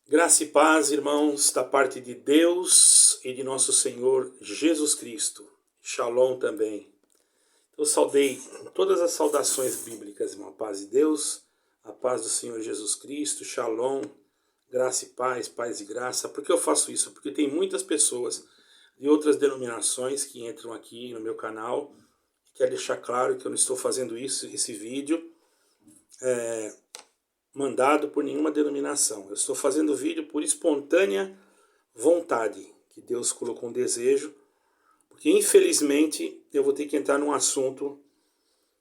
Graça e paz, irmãos, da parte de Deus e de nosso Senhor Jesus Cristo. Shalom também. Eu saudei todas as saudações bíblicas, irmão. A paz de Deus, a paz do Senhor Jesus Cristo, Shalom, graça e paz, paz e graça. Por que eu faço isso? Porque tem muitas pessoas de outras denominações que entram aqui no meu canal. Quero deixar claro que eu não estou fazendo esse vídeo mandado por nenhuma denominação. Eu estou fazendo o vídeo por espontânea vontade, que Deus colocou um desejo, porque infelizmente eu vou ter que entrar num assunto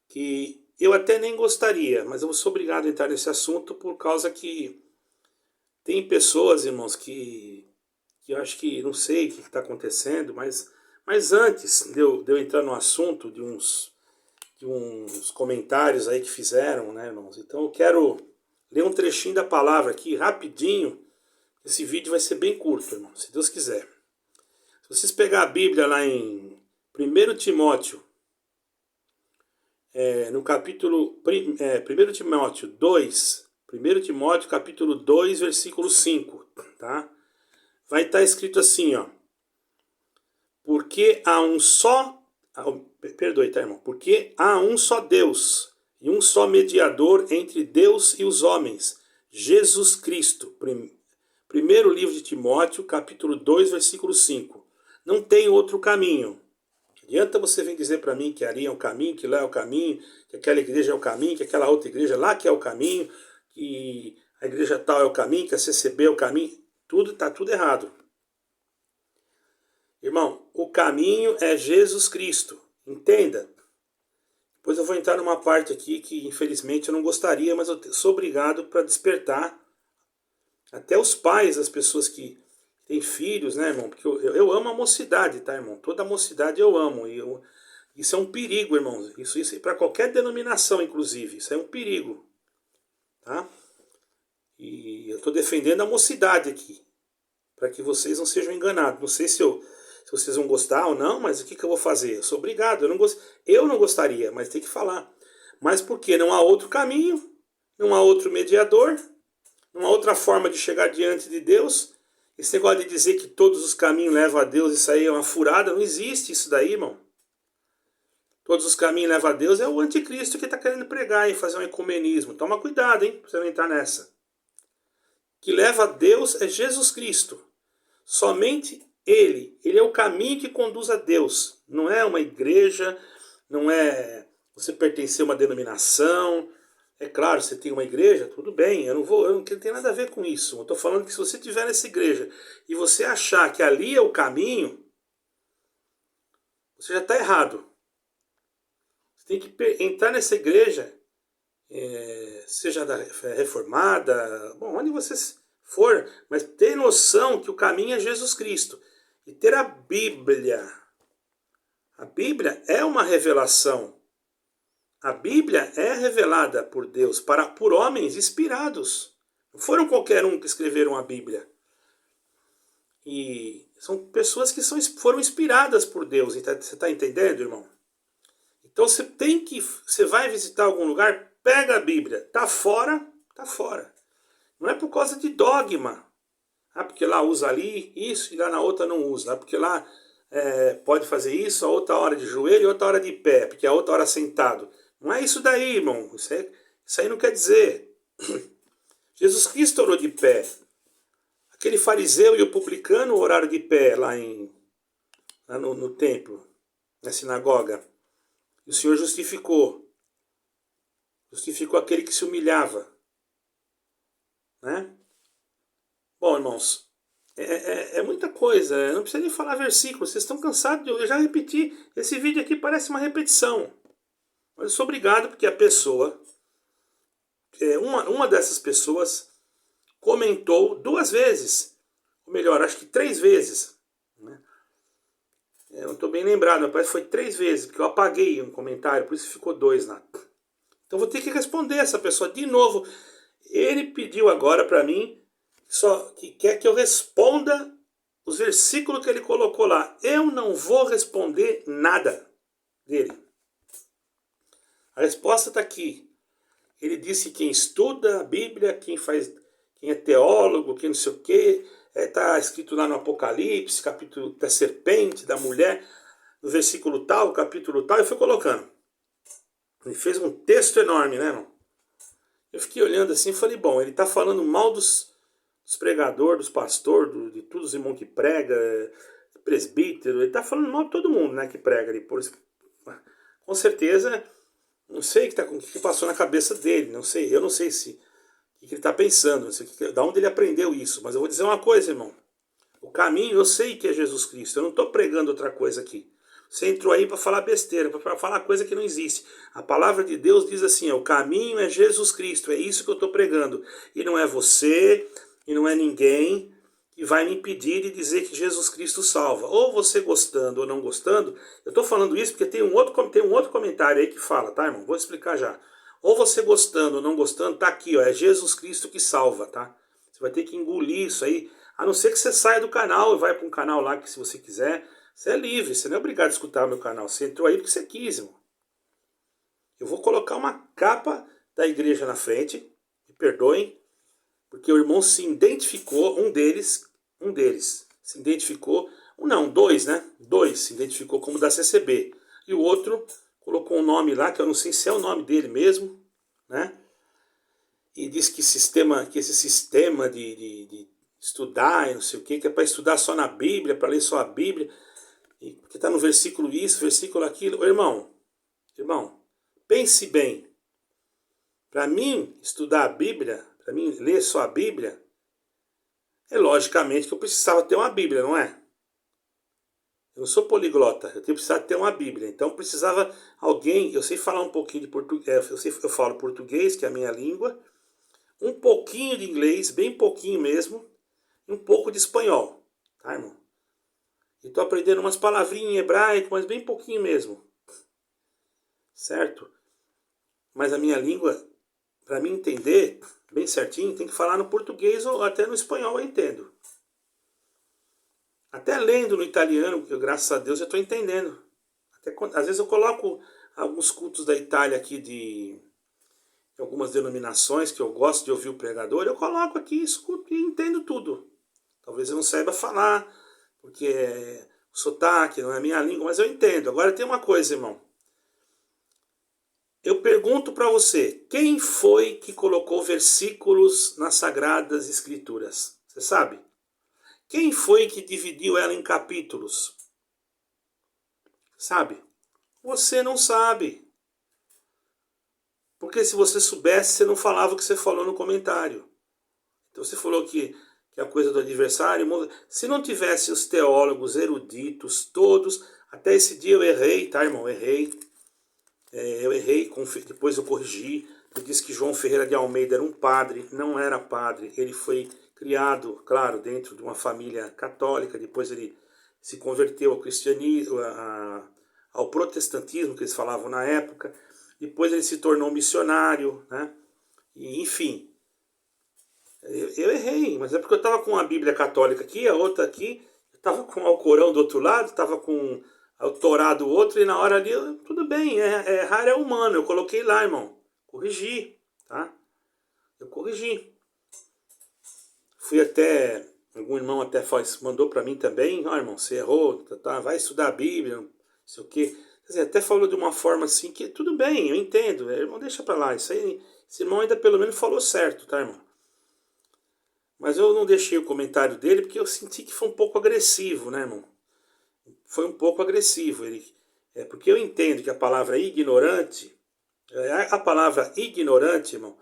que eu até nem gostaria, mas eu sou obrigado a entrar nesse assunto por causa que tem pessoas, irmãos, que eu acho que não sei o que está acontecendo, mas antes de eu entrar no assunto de uns comentários aí que fizeram, né, irmãos? Então eu quero ler um trechinho da palavra aqui, rapidinho. Esse vídeo vai ser bem curto, irmão, se Deus quiser. Se vocês pegar a Bíblia lá em 1 Timóteo, no capítulo 1 Timóteo 2, 1 Timóteo capítulo 2, versículo 5, tá? Vai estar escrito assim, ó. Porque há um só... Perdoe, tá, irmão? Porque há um só Deus e um só mediador entre Deus e os homens, Jesus Cristo. Primeiro livro de Timóteo, capítulo 2, versículo 5. Não tem outro caminho. Não adianta você vir dizer para mim que ali é o caminho, que lá é o caminho, que aquela igreja é o caminho, que aquela outra igreja lá que é o caminho, que a igreja tal é o caminho, que a CCB é o caminho. Está tudo errado. Irmão, o caminho é Jesus Cristo. Entenda. Depois eu vou entrar numa parte aqui que infelizmente eu não gostaria, mas eu sou obrigado para despertar até os pais, as pessoas que têm filhos, né, irmão? Porque eu amo a mocidade, tá, irmão? Toda a mocidade eu amo. Isso é um perigo, irmão. Isso é para qualquer denominação, inclusive. Isso é um perigo. Tá? E eu estou defendendo a mocidade aqui. Para que vocês não sejam enganados. Não sei se vocês vão gostar ou não, mas o que eu vou fazer? Eu sou obrigado. Eu não gostaria, mas tem que falar. Mas por quê? Não há outro caminho, não há outro mediador, não há outra forma de chegar diante de Deus. Esse negócio de dizer que todos os caminhos levam a Deus, isso aí é uma furada, não existe isso daí, irmão. Todos os caminhos levam a Deus é o anticristo que está querendo pregar e fazer um ecumenismo. Toma cuidado, hein, para você não entrar nessa. Que leva a Deus é Jesus Cristo. Somente Ele é o caminho que conduz a Deus. Não é uma igreja, não é você pertencer a uma denominação. É claro, você tem uma igreja, tudo bem, eu não tenho nada a ver com isso. Eu estou falando que se você estiver nessa igreja e você achar que ali é o caminho, você já está errado. Você tem que entrar nessa igreja, seja da reformada, bom, onde você for, mas ter noção que o caminho é Jesus Cristo. E ter a Bíblia. A Bíblia é uma revelação. A Bíblia é revelada por Deus por homens inspirados. Não foram qualquer um que escreveram a Bíblia. E são pessoas que foram inspiradas por Deus. Você está entendendo, irmão? Então você vai visitar algum lugar, pega a Bíblia. Tá fora, tá fora. Não é por causa de dogma. Ah, porque lá usa ali isso e lá na outra não usa. Ah, porque lá pode fazer isso, a outra hora de joelho e outra hora de pé, porque a outra hora sentado. Não é isso daí, irmão. Isso aí não quer dizer. Jesus Cristo orou de pé. Aquele fariseu e o publicano oraram de pé lá no templo, na sinagoga. E o Senhor justificou. Justificou aquele que se humilhava. Né? Bom, irmãos, é muita coisa. Não precisa nem falar versículos. Vocês estão cansados? Eu já repeti. Esse vídeo aqui parece uma repetição. Mas eu sou obrigado porque a pessoa, uma dessas pessoas, comentou 2 vezes. Ou melhor, acho que 3 vezes. Né? Eu não estou bem lembrado, mas parece que foi 3 vezes, porque eu apaguei um comentário, por isso ficou 2 lá. Então vou ter que responder essa pessoa de novo. Ele pediu agora para mim só que quer que eu responda os versículos que ele colocou lá. Eu não vou responder nada dele. A resposta está aqui. Ele disse que quem estuda a Bíblia, quem quem é teólogo, quem não sei o quê, tá escrito lá no Apocalipse, capítulo da serpente, da mulher, no versículo tal, capítulo tal, e foi colocando. Ele fez um texto enorme, né, irmão? Eu fiquei olhando assim e falei, bom, ele tá falando mal dos pregadores, dos pastores, de todos os irmãos que prega, presbítero, ele tá falando mal de todo mundo, né, que prega ali. Com certeza, não sei o que passou na cabeça dele, não sei, eu não sei se o que ele está pensando, não sei da onde ele aprendeu isso, mas eu vou dizer uma coisa, irmão. O caminho, eu sei que é Jesus Cristo, eu não estou pregando outra coisa aqui. Você entrou aí para falar besteira, para falar coisa que não existe. A palavra de Deus diz assim, o caminho é Jesus Cristo, é isso que eu estou pregando. E não é você, e não é ninguém que vai me impedir de dizer que Jesus Cristo salva. Ou você gostando ou não gostando, eu estou falando isso porque tem um outro comentário aí que fala, tá, irmão? Vou explicar já. Ou você gostando ou não gostando, tá aqui, ó, é Jesus Cristo que salva, tá? Você vai ter que engolir isso aí, a não ser que você saia do canal e vai para um canal lá que se você quiser, você é livre, você não é obrigado a escutar o meu canal, você entrou aí porque você quis, irmão. Eu vou colocar uma capa da igreja na frente, me perdoem, porque o irmão se identificou, um deles se identificou, não, dois, né? Dois se identificou como da CCB. E o outro colocou um nome lá, que eu não sei se é o nome dele mesmo, né? E diz que esse sistema de estudar e não sei o que é para estudar só na Bíblia, para ler só a Bíblia, e porque está no versículo isso, versículo aquilo. Irmão, pense bem. Para mim, estudar a Bíblia, para mim ler só a Bíblia, é logicamente que eu precisava ter uma Bíblia, não é? Eu não sou poliglota, eu precisava ter uma Bíblia. Então precisava alguém, eu sei falar um pouquinho de português, eu falo português, que é a minha língua, um pouquinho de inglês, bem pouquinho mesmo, e um pouco de espanhol, tá, irmão? E tô aprendendo umas palavrinhas em hebraico, mas bem pouquinho mesmo, certo? Mas a minha língua, para mim entender bem certinho, tem que falar no português ou até no espanhol eu entendo. Até lendo no italiano, que eu, graças a Deus, eu estou entendendo. Às vezes eu coloco alguns cultos da Itália aqui de algumas denominações que eu gosto de ouvir o pregador, eu coloco aqui, escuto e entendo tudo. Talvez eu não saiba falar, porque o sotaque não é a minha língua, mas eu entendo. Agora tem uma coisa, irmão. Eu pergunto para você, quem foi que colocou versículos nas Sagradas Escrituras? Você sabe? Quem foi que dividiu ela em capítulos? Sabe? Você não sabe. Porque se você soubesse, você não falava o que você falou no comentário. Então você falou que a coisa do adversário... Se não tivesse os teólogos eruditos, todos... Até esse dia eu errei, tá, irmão? Eu errei, depois eu corrigi. Eu disse que João Ferreira de Almeida era um padre. Não era padre. Ele foi criado, claro, dentro de uma família católica. Depois ele se converteu ao cristianismo, ao protestantismo, que eles falavam na época. Depois ele se tornou missionário, né? E, enfim, eu errei, mas é porque eu estava com a Bíblia católica aqui, a outra aqui, eu estava com o Alcorão do outro lado, estava com o Torá do outro, e na hora ali, tudo bem, errar é humano, eu coloquei lá, irmão, corrigi, tá? Eu corrigi. Fui até, algum irmão até mandou para mim também, irmão, você errou, tá, vai estudar a Bíblia, não sei o quê. Quer dizer, até falou de uma forma assim que tudo bem, eu entendo, irmão, deixa pra lá, isso aí, esse irmão ainda pelo menos falou certo, tá, irmão? Mas eu não deixei o comentário dele porque eu senti que foi um pouco agressivo, né, irmão? Foi um pouco agressivo. Porque eu entendo que a palavra ignorante, a palavra ignorante, irmão,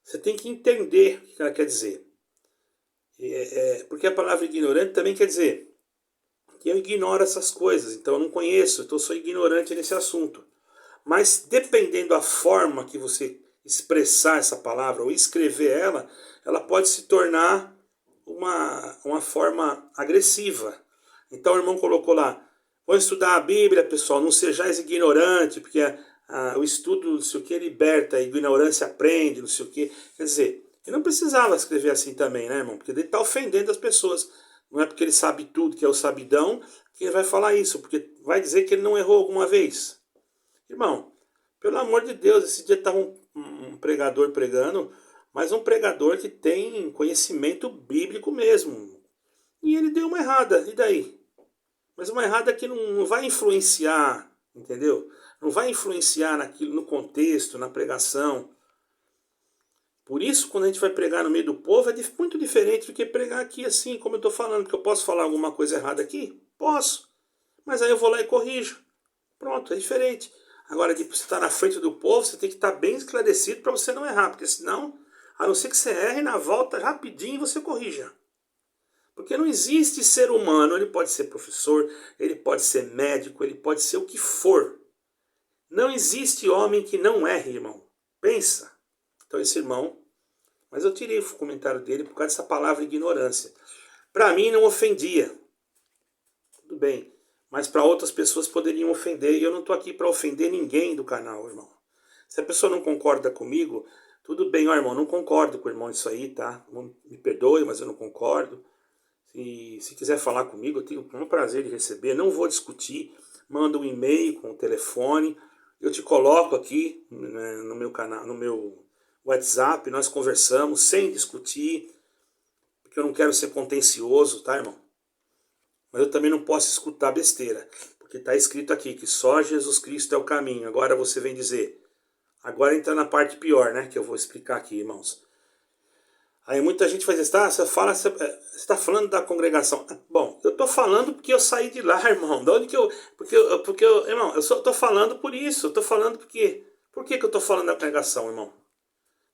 você tem que entender o que ela quer dizer. Porque a palavra ignorante também quer dizer que eu ignoro essas coisas, então eu não conheço, então eu sou ignorante nesse assunto. Mas dependendo da forma que você expressar essa palavra ou escrever ela pode se tornar uma forma agressiva. Então o irmão colocou lá, vou estudar a Bíblia, pessoal, não sejais ignorante, porque o estudo, não sei o que, liberta, a ignorância aprende, não sei o que. Quer dizer, ele não precisava escrever assim também, né, irmão? Porque ele está ofendendo as pessoas. Não é porque ele sabe tudo, que é o sabidão, que ele vai falar isso, porque vai dizer que ele não errou alguma vez. Irmão, pelo amor de Deus, esse dia estava um pregador pregando, mas um pregador que tem conhecimento bíblico mesmo. E ele deu uma errada, e daí? Mas uma errada que não vai influenciar, entendeu? Não vai influenciar naquilo, no contexto, na pregação. Por isso, quando a gente vai pregar no meio do povo, é muito diferente do que pregar aqui assim, como eu estou falando, que eu posso falar alguma coisa errada aqui? Posso. Mas aí eu vou lá e corrijo. Pronto, é diferente. Agora, de você estar na frente do povo, você tem que estar bem esclarecido para você não errar, porque senão, a não ser que você erre, na volta, rapidinho, você corrija. Porque não existe ser humano, ele pode ser professor, ele pode ser médico, ele pode ser o que for. Não existe homem que não erre, irmão. Pensa. Então esse irmão, mas eu tirei o comentário dele por causa dessa palavra ignorância. Para mim não ofendia. Tudo bem. Mas para outras pessoas poderiam ofender. E eu não estou aqui para ofender ninguém do canal, irmão. Se a pessoa não concorda comigo, tudo bem, ó, irmão, não concordo com o irmão isso aí, tá? Me perdoe, mas eu não concordo. E se quiser falar comigo, eu tenho um prazer de receber. Não vou discutir. Manda um e-mail com o telefone. Eu te coloco aqui, né, no meu canal, no meu WhatsApp. Nós conversamos sem discutir. Porque eu não quero ser contencioso, tá, irmão? Mas eu também não posso escutar besteira. Porque está escrito aqui que só Jesus Cristo é o caminho. Agora você vem dizer. Agora entra na parte pior, né? Que eu vou explicar aqui, irmãos. Aí muita gente faz isso, tá? Você está falando da congregação. Bom, eu estou falando porque eu saí de lá, irmão. De onde que eu. Irmão, eu só estou falando por isso. Eu estou falando porque. Por que eu estou falando da congregação, irmão?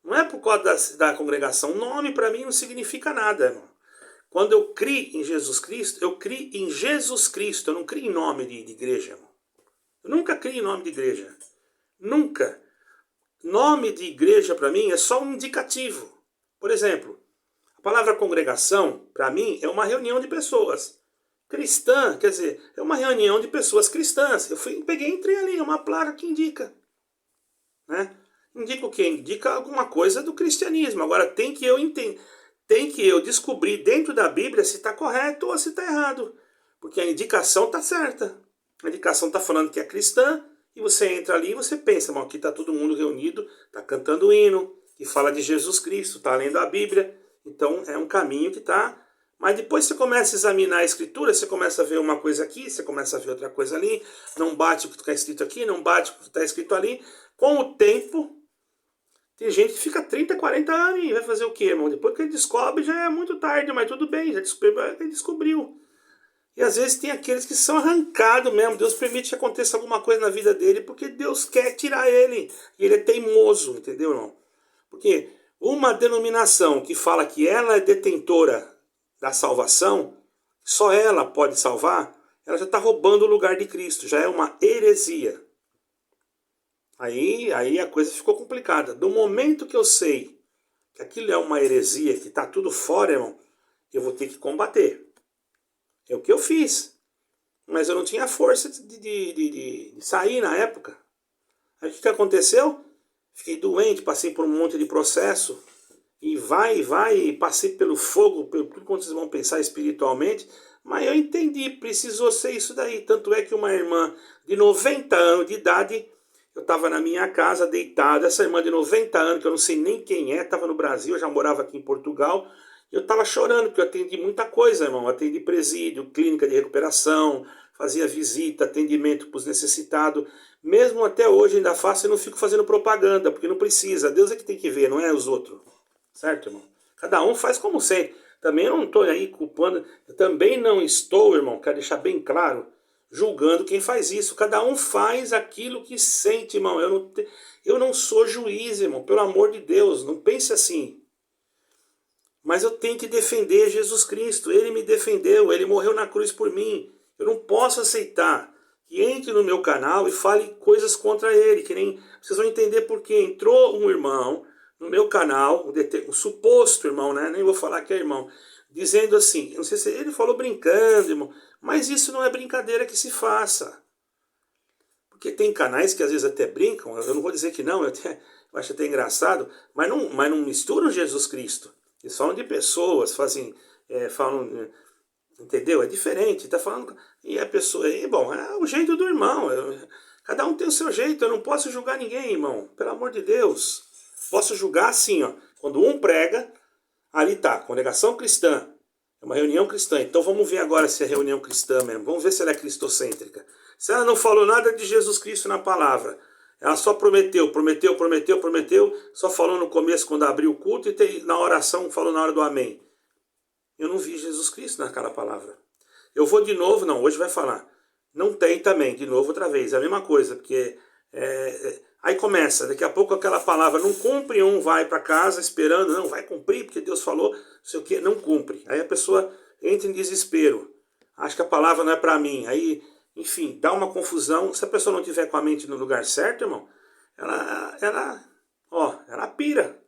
Não é por causa da congregação. O nome para mim não significa nada, irmão. Quando eu crio em Jesus Cristo, eu crio em Jesus Cristo. Eu não crio em nome de igreja, irmão. Eu nunca crio em nome de igreja. Nunca. Nome de igreja para mim é só um indicativo. Por exemplo, a palavra congregação, para mim, é uma reunião de pessoas. Cristã, quer dizer, é uma reunião de pessoas cristãs. Eu peguei e entrei ali, é uma placa que indica. Né? Indica o quê? Indica alguma coisa do cristianismo. Agora tem que eu descobrir dentro da Bíblia se está correto ou se está errado. Porque a indicação está certa. A indicação está falando que é cristã, e você entra ali e você pensa, aqui está todo mundo reunido, está cantando o hino, que fala de Jesus Cristo, está lendo a Bíblia. Então é um caminho que está. Mas depois você começa a examinar a Escritura, você começa a ver uma coisa aqui, você começa a ver outra coisa ali, não bate o que está escrito aqui, não bate o que está escrito ali. Com o tempo, tem gente que fica 30, 40 anos e vai fazer o quê, irmão? Depois que ele descobre já é muito tarde, mas tudo bem, já descobriu. E às vezes tem aqueles que são arrancados mesmo. Deus permite que aconteça alguma coisa na vida dele porque Deus quer tirar ele. E ele é teimoso, entendeu, irmão? Porque uma denominação que fala que ela é detentora da salvação, só ela pode salvar, ela já está roubando o lugar de Cristo. Já é uma heresia. Aí a coisa ficou complicada. Do momento que eu sei que aquilo é uma heresia, que está tudo fora, irmão, eu vou ter que combater. É o que eu fiz. Mas eu não tinha força de sair na época. Aí o que aconteceu? Fiquei doente, passei por um monte de processo. E vai, passei pelo fogo, pelo tudo quanto vocês vão pensar espiritualmente. Mas eu entendi, precisou ser isso daí. Tanto é que uma irmã de 90 anos de idade, eu estava na minha casa deitado. Essa irmã de 90 anos, que eu não sei nem quem é, estava no Brasil, eu já morava aqui em Portugal. Eu estava chorando, porque eu atendi muita coisa, irmão. Eu atendi presídio, clínica de recuperação, fazia visita, atendimento para os necessitados. Mesmo até hoje ainda faço, eu não fico fazendo propaganda, porque não precisa. Deus é que tem que ver, não é os outros. Certo, irmão? Cada um faz como sente. Também eu não estou aí culpando. Eu também não estou, irmão, quero deixar bem claro, julgando quem faz isso. Cada um faz aquilo que sente, irmão. Eu não sou juiz, irmão. Pelo amor de Deus, não pense assim. Mas eu tenho que defender Jesus Cristo. Ele me defendeu, ele morreu na cruz por mim. Eu não posso aceitar que entre no meu canal e fale coisas contra ele. Que nem vocês vão entender por quê. Entrou um irmão no meu canal, um suposto irmão, né? Nem vou falar que é irmão, dizendo assim, não sei se ele falou brincando, irmão, mas isso não é brincadeira que se faça. Porque tem canais que às vezes até brincam, eu não vou dizer que não, eu acho até engraçado, mas não misturam Jesus Cristo. Eles falam de pessoas, falam, entendeu? É diferente, tá falando. E a pessoa, bom, é o jeito do irmão. Cada um tem o seu jeito, eu não posso julgar ninguém, irmão. Pelo amor de Deus. Posso julgar assim, ó. Quando um prega, ali tá, congregação cristã. É uma reunião cristã. Então vamos ver agora se é reunião cristã mesmo. Vamos ver se ela é cristocêntrica. Se ela não falou nada de Jesus Cristo na palavra, ela só prometeu, só falou no começo quando abriu o culto e na oração falou na hora do amém. Eu não vi Jesus Cristo naquela palavra. Eu vou de novo, não, hoje vai falar. Não tem também, de novo outra vez, é a mesma coisa, porque aí começa, daqui a pouco aquela palavra não cumpre, um vai para casa esperando, não, vai cumprir, porque Deus falou, não sei o que, não cumpre. Aí a pessoa entra em desespero, acha que a palavra não é para mim, aí, enfim, dá uma confusão. Se a pessoa não tiver com a mente no lugar certo, irmão, ela pira.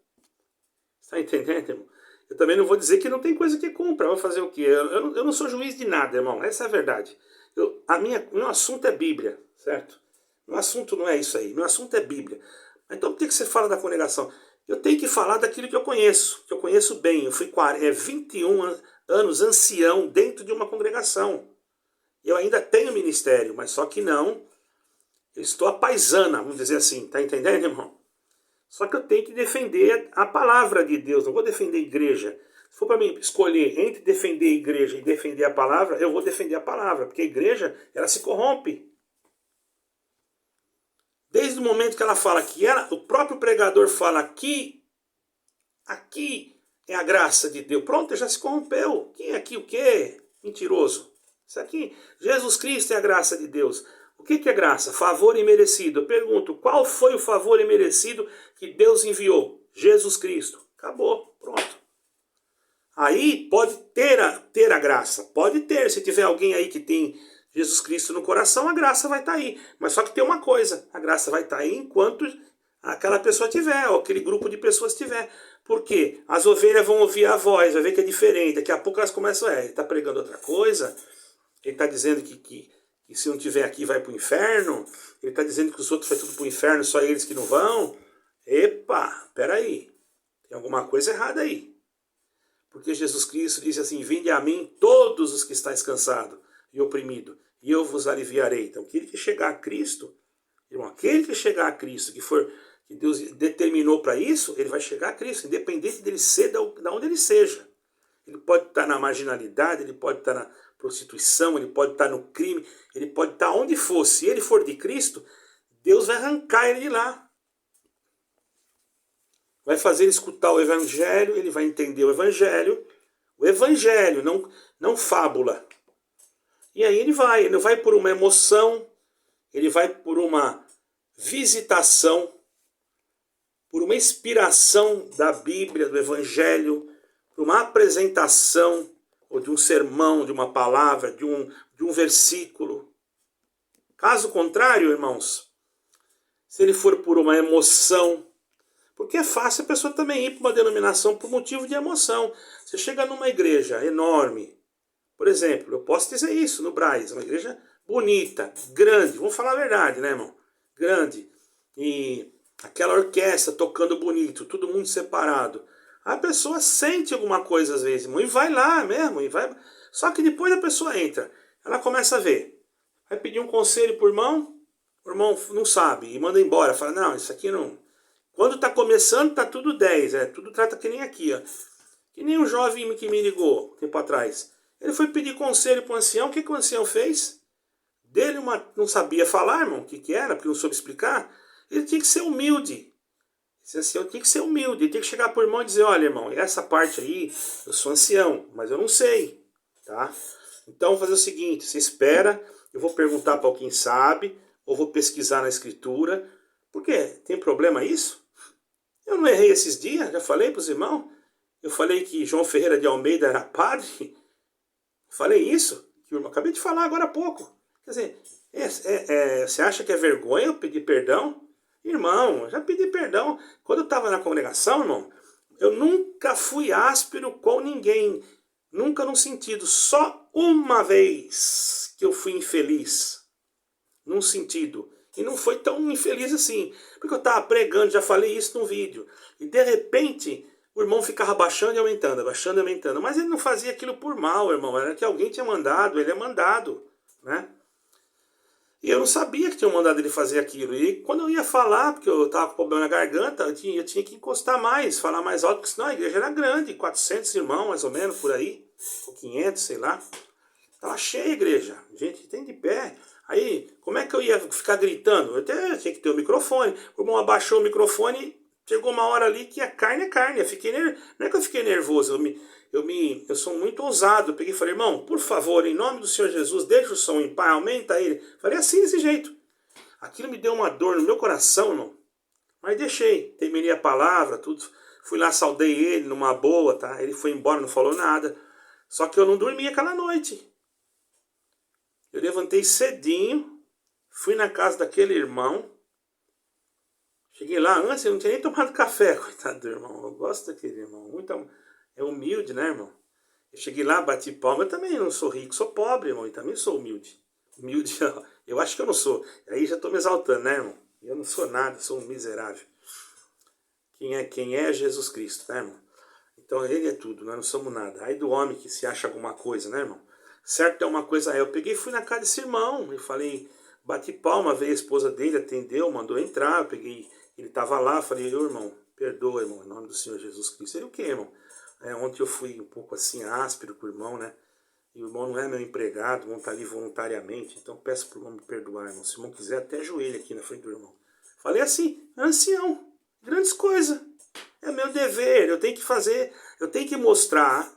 Está entendendo, irmão? Eu também não vou dizer que não tem coisa que cumpra, vai fazer o quê? Eu não sou juiz de nada, irmão, essa é a verdade. Meu assunto é Bíblia, certo? Meu assunto não é isso aí, meu assunto é Bíblia. Então por que você fala da congregação? Eu tenho que falar daquilo que eu conheço bem. Eu fui 21 anos ancião dentro de uma congregação. Eu ainda tenho ministério, mas só que não, eu estou a paisana, vamos dizer assim, tá entendendo, irmão? Só que eu tenho que defender a palavra de Deus, não vou defender a igreja. Se for para mim escolher entre defender a igreja e defender a palavra, eu vou defender a palavra, porque a igreja, ela se corrompe. Desde o momento que ela fala que o próprio pregador fala aqui é a graça de Deus. Pronto, já se corrompeu. Quem é aqui o quê? Mentiroso. Isso aqui, Jesus Cristo é a graça de Deus. O que é graça? Favor imerecido. Eu pergunto, qual foi o favor imerecido que Deus enviou? Jesus Cristo. Acabou, pronto. Aí pode ter a graça. Pode ter, se tiver alguém aí que tem Jesus Cristo no coração, a graça vai estar aí. Mas só que tem uma coisa, a graça vai estar aí enquanto aquela pessoa tiver, ou aquele grupo de pessoas tiver. Por quê? As ovelhas vão ouvir a voz, vai ver que é diferente. Daqui a pouco elas começam, ele está pregando outra coisa, ele está dizendo que se não tiver aqui vai para o inferno, ele está dizendo que os outros vai tudo para o inferno, só eles que não vão. Epa, peraí, tem alguma coisa errada aí. Porque Jesus Cristo disse assim, vinde a mim todos os que estáis cansados e oprimidos, e eu vos aliviarei. Então, aquele que chegar a Cristo, irmão, aquele que chegar a Cristo, que Deus determinou para isso, ele vai chegar a Cristo, independente dele ser de onde ele seja. Ele pode estar na marginalidade, ele pode estar na prostituição, ele pode estar no crime, ele pode estar onde for. Se ele for de Cristo, Deus vai arrancar ele de lá. Vai fazer ele escutar o Evangelho, ele vai entender o Evangelho, não fábula. E aí ele vai por uma emoção, ele vai por uma visitação, por uma inspiração da Bíblia, do Evangelho, por uma apresentação, ou de um sermão, de uma palavra, de um versículo. Caso contrário, irmãos, se ele for por uma emoção, porque é fácil a pessoa também ir para uma denominação por motivo de emoção. Você chega numa igreja enorme, por exemplo, eu posso dizer isso no Braz, uma igreja bonita, grande, vamos falar a verdade, né, irmão? Grande, e aquela orquestra tocando bonito, todo mundo separado. A pessoa sente alguma coisa às vezes, irmão, e vai lá mesmo, só que depois a pessoa entra, ela começa a ver, vai pedir um conselho pro irmão, o irmão não sabe, e manda embora, fala, não, isso aqui não... Quando está começando, está tudo 10, tudo trata que nem aqui, ó. Que nem um jovem que me ligou tempo atrás. Ele foi pedir conselho para o ancião, o que o ancião fez? Dele não sabia falar, irmão, o que era, porque não soube explicar. Ele tinha que ser humilde. Esse ancião tinha que ser humilde, ele tinha que chegar para o irmão e dizer, olha, irmão, essa parte aí, eu sou ancião, mas eu não sei, tá? Então, vou fazer o seguinte, você espera, eu vou perguntar para quem sabe, ou vou pesquisar na escritura. Por quê? Tem problema isso? Eu não errei esses dias, já falei para os irmãos. Eu falei que João Ferreira de Almeida era padre. Falei isso, que eu acabei de falar agora há pouco. Quer dizer, você acha que é vergonha eu pedir perdão? Irmão, eu já pedi perdão. Quando eu estava na congregação, irmão, eu nunca fui áspero com ninguém. Nunca no sentido, só uma vez que eu fui infeliz. Num sentido. E não foi tão infeliz assim. Porque eu estava pregando, já falei isso no vídeo. E de repente, o irmão ficava baixando e aumentando, baixando e aumentando. Mas ele não fazia aquilo por mal, irmão. Era que alguém tinha mandado, ele é mandado. Né? E eu não sabia que tinham mandado ele fazer aquilo. E quando eu ia falar, porque eu estava com problema na garganta, eu tinha que encostar mais, falar mais alto, porque senão a igreja era grande, 400 irmãos mais ou menos, por aí, ou 500, sei lá. Tava cheia a igreja, gente tem de pé. Aí, como é que eu ia ficar gritando? Eu até tinha que ter o microfone. O irmão abaixou o microfone, chegou uma hora ali que a carne é carne. Não é que eu fiquei nervoso, eu sou muito ousado. Eu peguei e falei, irmão, por favor, em nome do Senhor Jesus, deixa o som em paz, aumenta ele. Falei assim, desse jeito. Aquilo me deu uma dor no meu coração, irmão. Mas deixei, terminei a palavra, tudo. Fui lá, saudei ele numa boa, tá? Ele foi embora, não falou nada. Só que eu não dormi aquela noite. Eu levantei cedinho, fui na casa daquele irmão. Cheguei lá, antes eu não tinha nem tomado café, coitado do irmão. Eu gosto daquele irmão, muito, é humilde, né, irmão? Eu cheguei lá, bati palma, eu também não sou rico, sou pobre, irmão, e também sou humilde. Humilde, eu acho que eu não sou. Aí já estou me exaltando, né, irmão? Eu não sou nada, sou um miserável. Quem é Jesus Cristo, né, irmão? Então ele é tudo, nós não somos nada. Aí do homem que se acha alguma coisa, né, irmão? Certo é uma coisa, eu peguei e fui na casa desse irmão, e falei, bati palma, veio a esposa dele, atendeu, mandou entrar, eu peguei, ele estava lá, falei, irmão, perdoa, irmão, em nome do Senhor Jesus Cristo. Ele, o que, irmão? Ontem eu fui um pouco assim, áspero com o irmão, né? E o irmão não é meu empregado, o irmão está ali voluntariamente, então peço para o irmão me perdoar, irmão. Se o irmão quiser, até ajoelha aqui na frente do irmão. Falei assim, ancião, grandes coisas, é meu dever, eu tenho que fazer, eu tenho que mostrar.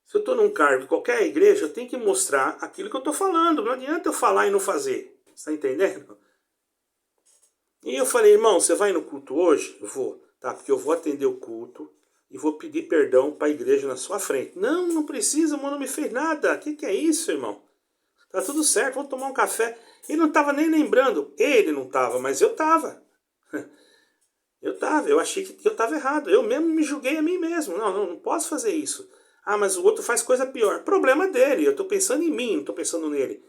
Se eu estou num cargo de qualquer igreja, eu tenho que mostrar aquilo que eu estou falando. Não adianta eu falar e não fazer. Você está entendendo? E eu falei, irmão, você vai no culto hoje? Eu vou, tá? Porque eu vou atender o culto e vou pedir perdão para a igreja na sua frente. Não, não precisa, irmão, não me fez nada. O que é isso, irmão? Tá tudo certo, vamos tomar um café. Ele não estava nem lembrando. Ele não estava, mas eu estava. Eu achei que eu estava errado. Eu mesmo me julguei a mim mesmo. Não posso fazer isso. Ah, mas o outro faz coisa pior. Problema dele, eu estou pensando em mim, não estou pensando nele.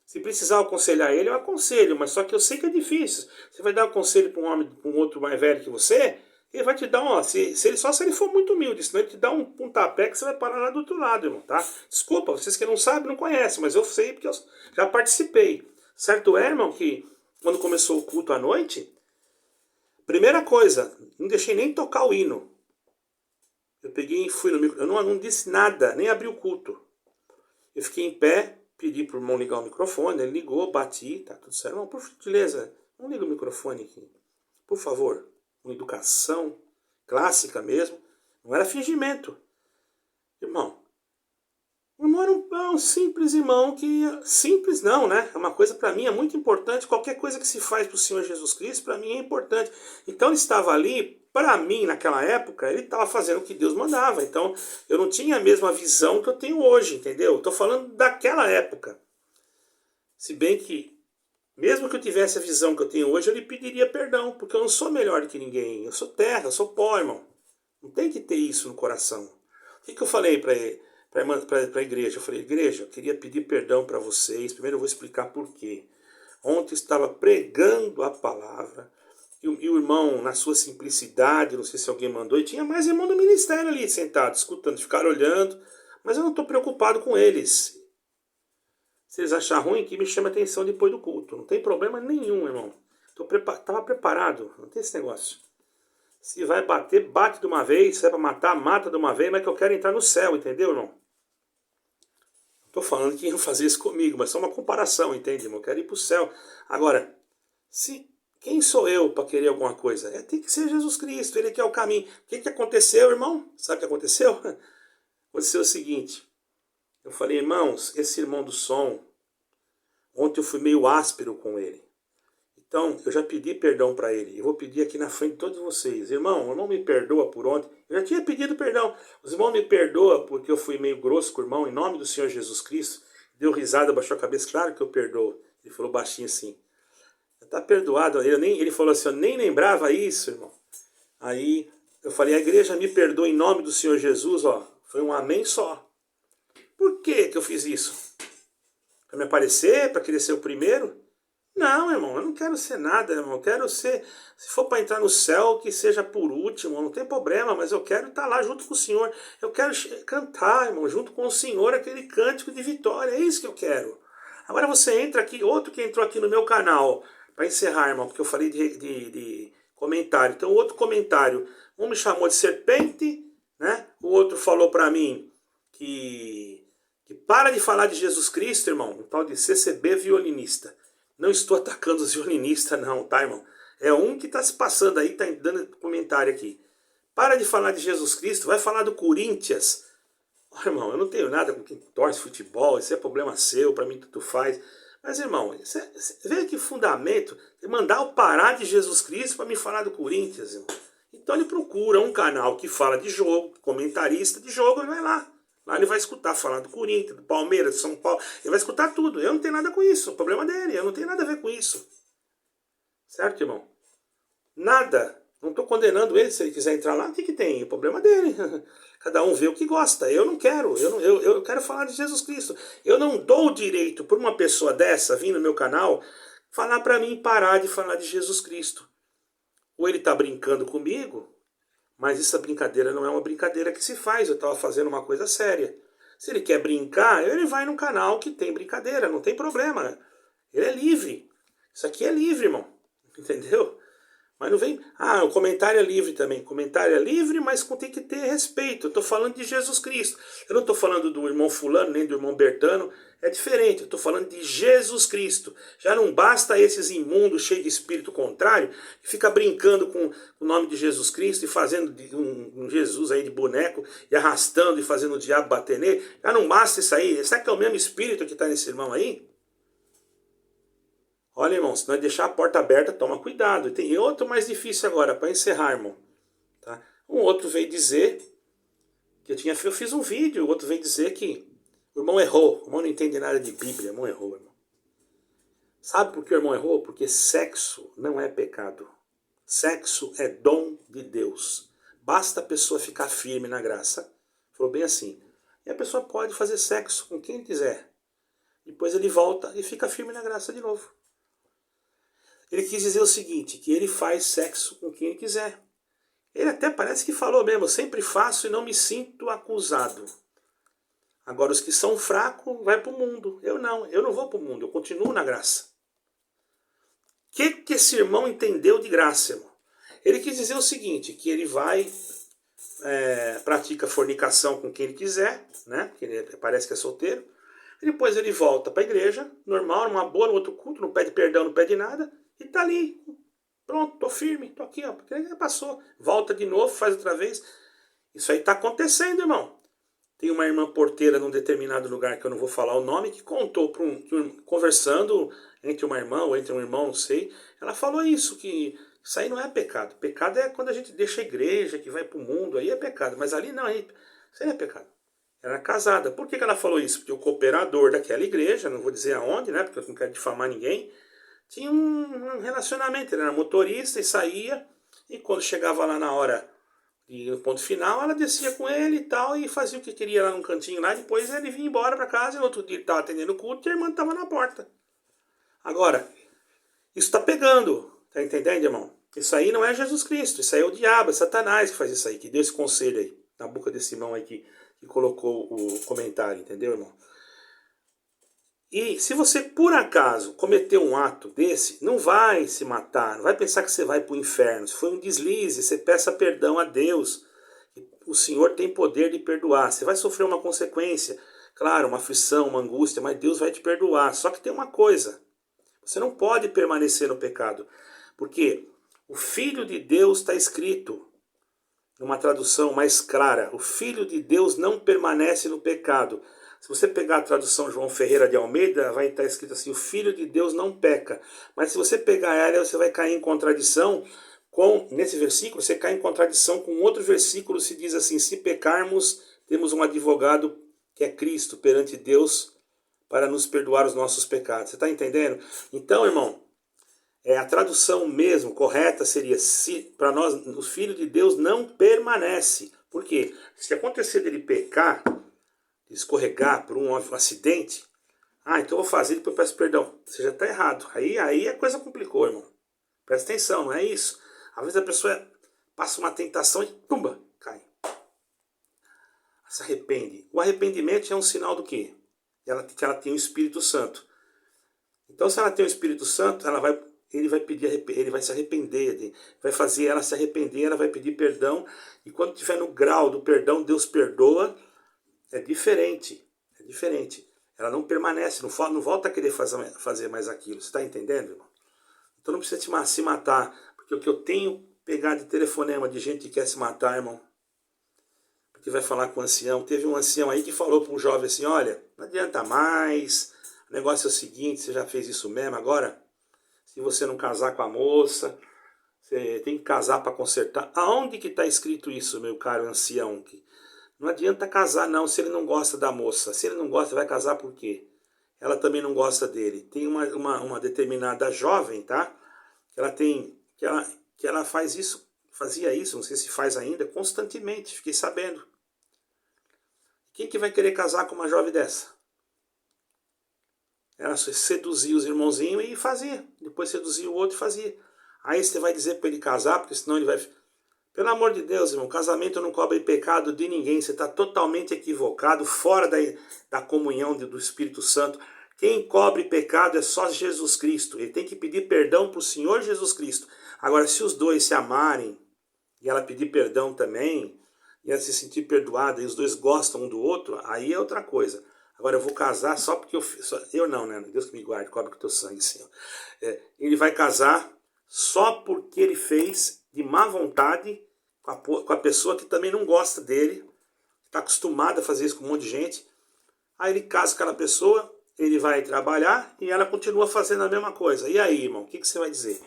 Se precisar aconselhar ele, eu aconselho, mas só que eu sei que é difícil. Você vai dar um conselho para um homem, para um outro mais velho que você, ele vai te dar um, se ele for muito humilde, senão ele te dá um pontapé que você vai parar lá do outro lado, irmão, tá? Desculpa, vocês que não sabem, não conhecem, mas eu sei porque eu já participei. Certo é, irmão, que quando começou o culto à noite, primeira coisa, não deixei nem tocar o hino. Eu peguei e fui no micro, eu não disse nada, nem abri o culto. Eu fiquei em pé, pedi pro irmão ligar o microfone, ele ligou, bati, tá tudo certo. Irmão, por gentileza, não liga o microfone aqui. Por favor, uma educação clássica mesmo, não era fingimento. Irmão, o irmão era um simples irmão que... Simples não, né? É uma coisa para mim é muito importante. Qualquer coisa que se faz pro Senhor Jesus Cristo, para mim é importante. Então ele estava ali, para mim, naquela época, ele estava fazendo o que Deus mandava. Então eu não tinha a mesma visão que eu tenho hoje, entendeu? Estou falando daquela época. Se bem que, mesmo que eu tivesse a visão que eu tenho hoje, eu lhe pediria perdão, porque eu não sou melhor do que ninguém. Eu sou terra, eu sou pó, irmão. Não tem que ter isso no coração. O que eu falei para ele? Para a igreja, eu falei, igreja, eu queria pedir perdão para vocês, primeiro eu vou explicar por quê. Ontem eu estava pregando a palavra, e o irmão, na sua simplicidade, não sei se alguém mandou, e tinha mais irmão do ministério ali sentado, escutando, ficaram olhando, mas eu não estou preocupado com eles. Se eles acharem ruim, que me chame a atenção depois do culto, não tem problema nenhum, irmão. Estava preparado, não tem esse negócio. Se vai bater, bate de uma vez, se é para matar, mata de uma vez, mas que eu quero entrar no céu, entendeu, irmão? Estou falando que iam fazer isso comigo, mas só uma comparação, entende, irmão? Eu quero ir para o céu. Agora, quem sou eu para querer alguma coisa? Tem que ser Jesus Cristo, Ele que é o caminho. O que aconteceu, irmão? Sabe o que aconteceu? Aconteceu o seguinte. Eu falei, irmãos, esse irmão do som, ontem eu fui meio áspero com ele. Então, eu já pedi perdão para ele. Eu vou pedir aqui na frente de todos vocês. Irmão, o irmão me perdoa por ontem. Eu já tinha pedido perdão. Os irmãos me perdoam porque eu fui meio grosso com o irmão, em nome do Senhor Jesus Cristo. Deu risada, baixou a cabeça. Claro que eu perdoo. Ele falou baixinho assim. Está perdoado. Ele falou assim, eu nem lembrava isso, irmão. Aí eu falei, a igreja me perdoa em nome do Senhor Jesus. Ó, foi um amém só. Por que eu fiz isso? Para me aparecer? Para querer ser o primeiro? Não, irmão, eu não quero ser nada, irmão. Eu quero ser, se for para entrar no céu, que seja por último, não tem problema, mas eu quero estar lá junto com o Senhor. Eu quero cantar, irmão, junto com o Senhor, aquele cântico de vitória. É isso que eu quero. Agora você entra aqui, outro que entrou aqui no meu canal, para encerrar, irmão, porque eu falei de comentário. Então, outro comentário, um me chamou de serpente, né? O outro falou para mim que para de falar de Jesus Cristo, irmão, um tal de CCB violinista. Não estou atacando os violinistas, não, tá, irmão? É um que está se passando aí, tá dando comentário aqui. Para de falar de Jesus Cristo, vai falar do Corinthians. Oh, irmão, eu não tenho nada com quem torce futebol, isso é problema seu, para mim tudo faz. Mas, irmão, vê que fundamento mandar eu parar de Jesus Cristo para me falar do Corinthians, irmão. Então ele procura um canal que fala de jogo, comentarista de jogo, ele vai lá. Lá ele vai escutar falar do Corinthians, do Palmeiras, do São Paulo. Ele vai escutar tudo. Eu não tenho nada com isso. O problema dele, eu não tenho nada a ver com isso. Certo, irmão? Nada. Não estou condenando ele. Se ele quiser entrar lá, o que tem? O problema dele. Cada um vê o que gosta. Eu não quero. Eu quero falar de Jesus Cristo. Eu não dou o direito por uma pessoa dessa vir no meu canal falar para mim parar de falar de Jesus Cristo. Ou ele está brincando comigo, mas essa brincadeira não é uma brincadeira que se faz. Eu estava fazendo uma coisa séria. Se ele quer brincar, ele vai num canal que tem brincadeira. Não tem problema. Ele é livre. Isso aqui é livre, irmão. Entendeu? Mas não vem... Ah, o comentário é livre também. Comentário é livre, mas tem que ter respeito. Eu estou falando de Jesus Cristo. Eu não estou falando do irmão fulano, nem do irmão Bertano. É diferente. Eu estou falando de Jesus Cristo. Já não basta esses imundos cheios de espírito contrário que fica brincando com o nome de Jesus Cristo e fazendo um Jesus aí de boneco e arrastando e fazendo o diabo bater nele. Já não basta isso aí. Será que é o mesmo espírito que está nesse irmão aí? Olha, irmão, se nós deixar a porta aberta, toma cuidado. E tem outro mais difícil agora, para encerrar, irmão. Tá? Um outro veio dizer, que eu fiz um vídeo, o outro veio dizer que o irmão errou. O irmão não entende nada de Bíblia, o irmão errou, irmão. Sabe por que o irmão errou? Porque sexo não é pecado. Sexo é dom de Deus. Basta a pessoa ficar firme na graça. Falou bem assim. E a pessoa pode fazer sexo com quem quiser. Depois ele volta e fica firme na graça de novo. Ele quis dizer o seguinte, que ele faz sexo com quem ele quiser. Ele até parece que falou mesmo, eu sempre faço e não me sinto acusado. Agora os que são fracos, vai para o mundo. Eu não vou para o mundo, eu continuo na graça. O que esse irmão entendeu de graça, irmão? Ele quis dizer o seguinte, que ele vai, pratica fornicação com quem ele quiser, né? Porque ele parece que é solteiro. E depois ele volta para a igreja, normal, numa boa, no outro culto, não pede perdão, não pede nada. E tá ali, pronto, tô firme, tô aqui, ó, porque já passou. Volta de novo, faz outra vez. Isso aí tá acontecendo, irmão. Tem uma irmã porteira num determinado lugar, que eu não vou falar o nome, que contou, conversando entre uma irmã ou entre um irmão, não sei. Ela falou isso, que isso aí não é pecado. Pecado é quando a gente deixa a igreja, que vai pro mundo, aí é pecado. Mas ali não, isso aí não é pecado. Ela era casada. Por que ela falou isso? Porque o cooperador daquela igreja, não vou dizer aonde, né, porque eu não quero difamar ninguém, tinha um relacionamento, ele era motorista e saía, e quando chegava lá na hora e no ponto final, ela descia com ele e tal, e fazia o que queria lá num cantinho lá, depois ele vinha embora para casa, e no outro dia ele estava atendendo o culto e a irmã estava na porta. Agora, isso está pegando, tá entendendo, irmão? Isso aí não é Jesus Cristo, isso aí é o diabo, é Satanás que faz isso aí, que deu esse conselho aí, na boca desse irmão aí que colocou o comentário, entendeu, irmão? E se você, por acaso, cometeu um ato desse, não vai se matar, não vai pensar que você vai para o inferno. Se foi um deslize, você peça perdão a Deus. O Senhor tem poder de perdoar. Você vai sofrer uma consequência, claro, uma aflição, uma angústia, mas Deus vai te perdoar. Só que tem uma coisa, você não pode permanecer no pecado. Porque o Filho de Deus está escrito, numa tradução mais clara, o Filho de Deus não permanece no pecado. Se você pegar a tradução João Ferreira de Almeida, vai estar escrito assim, o Filho de Deus não peca. Mas se você pegar ela, você vai cair em contradição com, nesse versículo, você cai em contradição com outro versículo, se diz assim, se pecarmos, temos um advogado que é Cristo perante Deus para nos perdoar os nossos pecados. Você está entendendo? Então, irmão, a tradução mesmo correta seria, se para nós, o Filho de Deus não permanece. Por quê? Se acontecer dele pecar, escorregar por um acidente, então eu vou fazer e depois peço perdão. Você já está errado. Aí a coisa complicou, irmão. Presta atenção, não é isso? Às vezes a pessoa passa uma tentação e pumba, cai. Se arrepende. O arrependimento é um sinal do quê? Que ela tem o Espírito Santo. Então, se ela tem o Espírito Santo, ele vai pedir, ele vai se arrepender, vai fazer ela se arrepender, ela vai pedir perdão, e quando estiver no grau do perdão, Deus perdoa, é diferente, é diferente. Ela não permanece, não volta a querer fazer mais aquilo, você está entendendo, irmão? Então não precisa se matar, porque o que eu tenho pegado de telefonema de gente que quer se matar, irmão, porque vai falar com o ancião. Teve um ancião aí que falou para um jovem assim, olha, não adianta mais, o negócio é o seguinte, você já fez isso mesmo, agora, se você não casar com a moça, você tem que casar para consertar. Aonde que está escrito isso, meu caro ancião? Não adianta casar não, se ele não gosta da moça. Se ele não gosta, vai casar por quê? Ela também não gosta dele. Tem uma determinada jovem, tá? Que ela faz isso, fazia isso, não sei se faz ainda, constantemente, fiquei sabendo. Quem que vai querer casar com uma jovem dessa? Ela seduzia os irmãozinhos e fazia. Depois seduzia o outro e fazia. Aí você vai dizer para ele casar, porque senão ele vai... Pelo amor de Deus, irmão, casamento não cobre pecado de ninguém. Você está totalmente equivocado, fora da comunhão do Espírito Santo. Quem cobre pecado é só Jesus Cristo. Ele tem que pedir perdão para o Senhor Jesus Cristo. Agora, se os dois se amarem, e ela pedir perdão também, e ela se sentir perdoada, e os dois gostam um do outro, aí é outra coisa. Agora, eu vou casar só porque eu não, né? Deus que me guarde, cobre com o teu sangue, Senhor. Ele vai casar só porque ele fez de má vontade com a pessoa que também não gosta dele, está acostumada a fazer isso com um monte de gente. Aí ele casa com aquela pessoa, ele vai trabalhar e ela continua fazendo a mesma coisa. E aí, irmão, o que você vai dizer?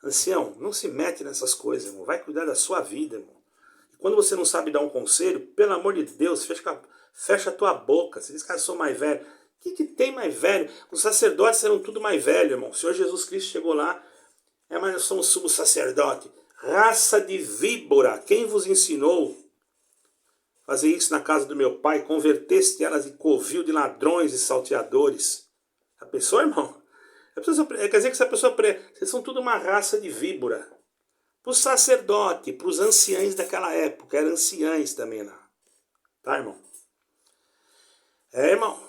Ancião, não se mete nessas coisas, irmão. Vai cuidar da sua vida, irmão. E quando você não sabe dar um conselho, pelo amor de Deus, fecha a tua boca. Você diz que eu sou mais velho. O que tem mais velho? Os sacerdotes eram tudo mais velho, irmão. O Senhor Jesus Cristo chegou lá, mas nós somos sumo sacerdote. Raça de víbora, quem vos ensinou a fazer isso na casa do meu pai? Converteste elas em covil de ladrões e salteadores. A pessoa, irmão? Quer dizer que essa pessoa... Vocês são tudo uma raça de víbora. Para o sacerdote, para os anciães daquela época, eram anciães também lá. Tá, irmão? Irmão,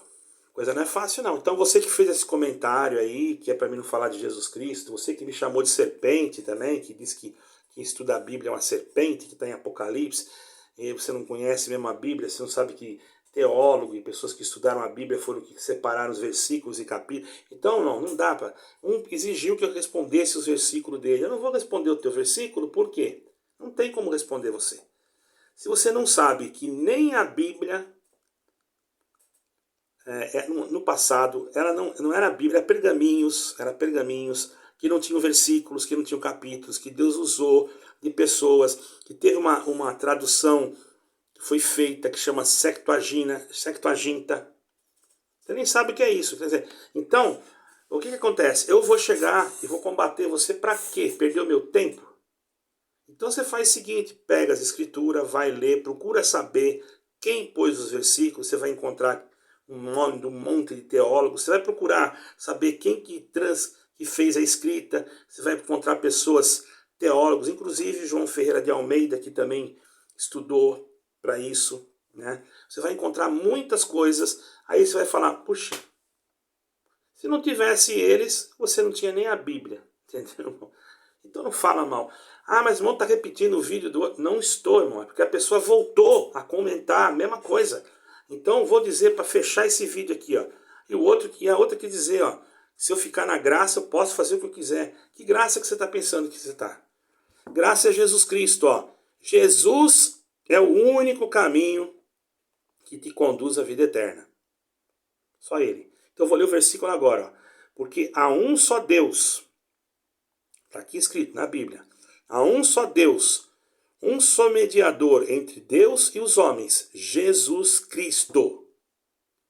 coisa não é fácil não. Então você que fez esse comentário aí, que é para mim não falar de Jesus Cristo, você que me chamou de serpente também, que diz que quem estuda a Bíblia é uma serpente, que está em Apocalipse, e você não conhece mesmo a Bíblia, você não sabe que teólogo e pessoas que estudaram a Bíblia foram que separaram os versículos e capítulos. Então não dá para... Um exigiu que eu respondesse os versículos dele. Eu não vou responder o teu versículo, por quê? Não tem como responder você. Se você não sabe que nem a Bíblia... no passado, ela não era a Bíblia, era pergaminhos que não tinham versículos, que não tinham capítulos, que Deus usou de pessoas, que teve uma tradução que foi feita, que chama Septuaginta. Você nem sabe o que é isso. Quer dizer, então, o que acontece? Eu vou chegar e vou combater você para quê? Perder o meu tempo? Então você faz o seguinte, pega as escrituras, vai ler, procura saber quem pôs os versículos, você vai encontrar um nome de um monte de teólogos, você vai procurar saber quem que fez a escrita, você vai encontrar pessoas, teólogos, inclusive João Ferreira de Almeida, que também estudou para isso, né? Você vai encontrar muitas coisas, aí você vai falar, puxa, se não tivesse eles, você não tinha nem a Bíblia, entendeu? Então não fala mal. Ah, mas o irmão está repetindo o vídeo do outro. Não estou, irmão, é porque a pessoa voltou a comentar a mesma coisa. Então vou dizer para fechar esse vídeo aqui, ó. E a outra que dizer, ó, se eu ficar na graça, eu posso fazer o que eu quiser. Que graça que você está pensando que você está? Graça é Jesus Cristo, ó. Jesus é o único caminho que te conduz à vida eterna. Só Ele. Então eu vou ler o versículo agora, ó. Porque há um só Deus. Está aqui escrito na Bíblia. Há um só Deus, um só mediador entre Deus e os homens, Jesus Cristo.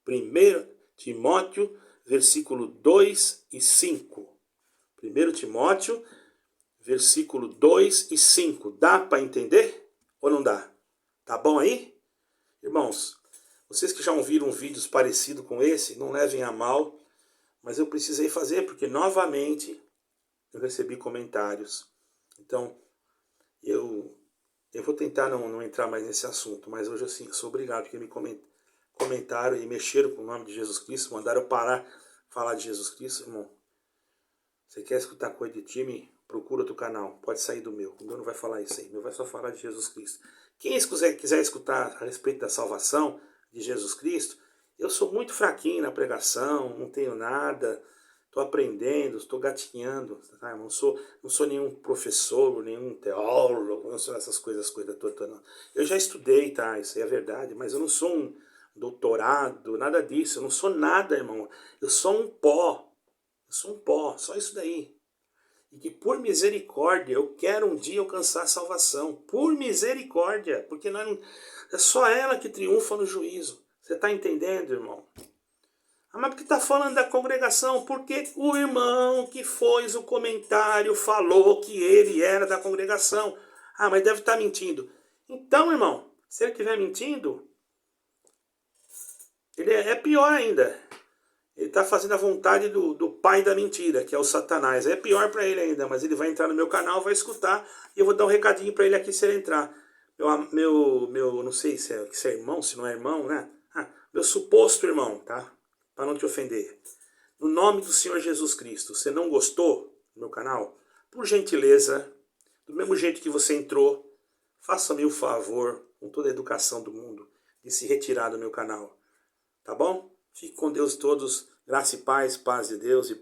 1 Timóteo, versículo 2 e 5. 1 Timóteo, versículo 2 e 5. Dá para entender ou não dá? Tá bom aí? Irmãos, vocês que já ouviram vídeos parecidos com esse, não levem a mal, mas eu precisei fazer porque novamente eu recebi comentários. Então, eu vou tentar não entrar mais nesse assunto, mas hoje assim, sou obrigado, porque me comentaram e mexeram com o nome de Jesus Cristo, mandaram eu parar de falar de Jesus Cristo, irmão. Você quer escutar coisa de time? Procura outro canal. Pode sair do meu. O meu não vai falar isso aí. O meu vai só falar de Jesus Cristo. Quem quiser escutar a respeito da salvação de Jesus Cristo, eu sou muito fraquinho na pregação, não tenho nada, estou aprendendo, estou gatinhando, tá? Não sou nenhum professor, nenhum teólogo, não sou essas coisas todas, não. Eu já estudei, tá? Isso aí é verdade, mas eu não sou um doutorado, nada disso, eu não sou nada, irmão. Eu sou um pó. Eu sou um pó, só isso daí. E que por misericórdia eu quero um dia alcançar a salvação. Por misericórdia, porque é só ela que triunfa no juízo. Você está entendendo, irmão? Ah, mas porque está falando da congregação? Porque o irmão que fez o comentário falou que ele era da congregação. Ah, mas deve estar mentindo. Então, irmão, se ele estiver mentindo, ele é pior ainda. Ele está fazendo a vontade do pai da mentira, que é o Satanás. É pior para ele ainda, mas ele vai entrar no meu canal, vai escutar, e eu vou dar um recadinho para ele aqui se ele entrar. Não sei se é irmão, se não é irmão, né? Meu suposto irmão, tá? Para não te ofender. No nome do Senhor Jesus Cristo, você não gostou do meu canal? Por gentileza, do mesmo jeito que você entrou, faça-me o favor, com toda a educação do mundo, de se retirar do meu canal. Tá bom? Fique com Deus todos, graça e paz de Deus e